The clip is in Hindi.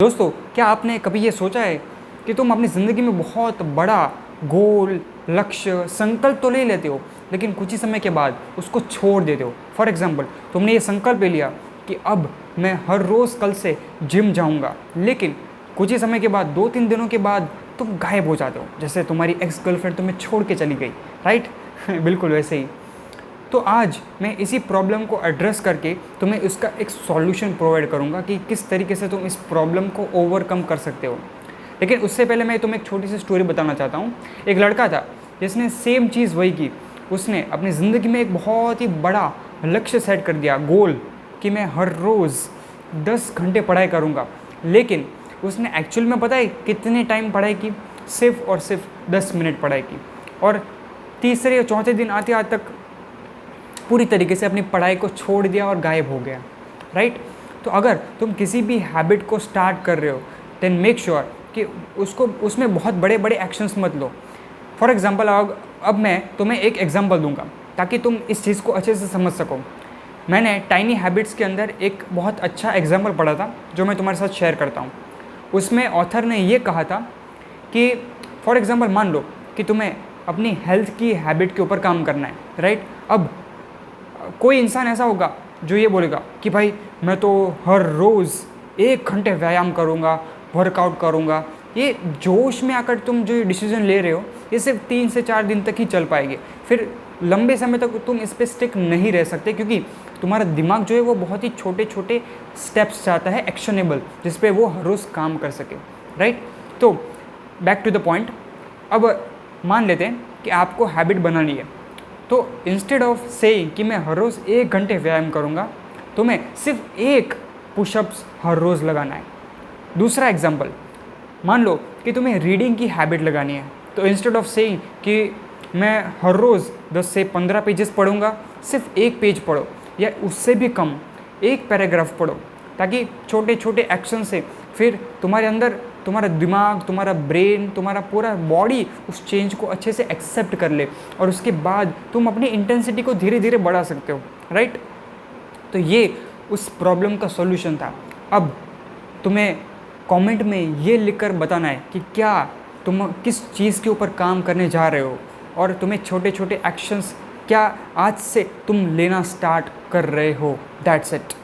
दोस्तों, क्या आपने कभी ये सोचा है कि तुम अपनी ज़िंदगी में बहुत बड़ा गोल, लक्ष्य, संकल्प तो ले लेते हो, लेकिन कुछ ही समय के बाद उसको छोड़ देते हो। फॉर एग्ज़ाम्पल, तुमने ये संकल्प ले लिया कि अब मैं हर रोज़ कल से जिम जाऊँगा, लेकिन कुछ ही समय के बाद 2-3 दिनों के बाद तुम गायब हो जाते हो, जैसे तुम्हारी एक्स गर्लफ्रेंड तुम्हें छोड़ के चली गई, राइट? बिल्कुल वैसे ही। तो आज मैं इसी प्रॉब्लम को एड्रेस करके तुम्हें इसका एक सॉल्यूशन प्रोवाइड करूंगा कि किस तरीके से तुम इस प्रॉब्लम को ओवरकम कर सकते हो। लेकिन उससे पहले मैं तुम्हें एक छोटी सी स्टोरी बताना चाहता हूँ। एक लड़का था जिसने सेम चीज़ वही की। उसने अपनी ज़िंदगी में एक बहुत ही बड़ा लक्ष्य सेट कर दिया, गोल, कि मैं हर रोज़ 10 घंटे पढ़ाई करूँगा। लेकिन उसने एक्चुअल में पता है कितने टाइम पढ़ाई की? सिर्फ और सिर्फ 10 मिनट पढ़ाई की। और तीसरे या चौथे दिन आते आते तक पूरी तरीके से अपनी पढ़ाई को छोड़ दिया और गायब हो गया, राइट? तो अगर तुम किसी भी हैबिट को स्टार्ट कर रहे हो, देन मेक श्योर कि उसमें बहुत बड़े बड़े एक्शंस मत लो। फॉर एग्जांपल, अब मैं तुम्हें एक एग्जांपल दूंगा ताकि तुम इस चीज़ को अच्छे से समझ सको। मैंने टाइनी हैबिट्स के अंदर एक बहुत अच्छा एग्जाम्पल पढ़ा था जो मैं तुम्हारे साथ शेयर करता हूँ। उसमें ऑथर ने ये कहा था कि फॉर एग्जांपल मान लो कि तुम्हें अपनी हेल्थ की हैबिट के ऊपर काम करना है, राइट? अब कोई इंसान ऐसा होगा जो ये बोलेगा कि भाई मैं तो हर रोज़ 1 घंटे व्यायाम करूँगा, वर्कआउट करूँगा। ये जोश में आकर तुम जो डिसीजन ले रहे हो, ये सिर्फ 3 से 4 दिन तक ही चल पाएंगे। फिर लंबे समय तक तुम इस पर स्टिक नहीं रह सकते, क्योंकि तुम्हारा दिमाग जो है वो बहुत ही छोटे छोटे स्टेप्स चाहता है, एक्शनेबल, जिस पे वो हर रोज़ काम कर सके, राइट? तो बैक टू द पॉइंट। अब मान लेते हैं कि आपको हैबिट बनानी है, तो इंस्टेड ऑफ सेइंग कि मैं हर रोज़ 1 घंटे व्यायाम करूँगा, तुम्हें सिर्फ 1 पुशअप्स हर रोज़ लगाना है। दूसरा एग्जांपल, मान लो कि तुम्हें रीडिंग की हैबिट लगानी है, तो इंस्टेड ऑफ सेइंग कि मैं हर रोज़ 10 से 15 पेजेस पढ़ूँगा, सिर्फ 1 पेज पढ़ो या उससे भी कम, 1 पैराग्राफ पढ़ो, ताकि छोटे छोटे एक्शन से फिर तुम्हारे अंदर तुम्हारा दिमाग, तुम्हारा ब्रेन, तुम्हारा पूरा बॉडी उस चेंज को अच्छे से एक्सेप्ट कर ले, और उसके बाद तुम अपनी इंटेंसिटी को धीरे धीरे बढ़ा सकते हो, राइट? तो ये उस प्रॉब्लम का सॉल्यूशन था। अब तुम्हें कमेंट में ये लिखकर बताना है कि क्या तुम किस चीज़ के ऊपर काम करने जा रहे हो, और तुम्हें छोटे छोटे एक्शंस क्या आज से तुम लेना स्टार्ट कर रहे हो। That's it.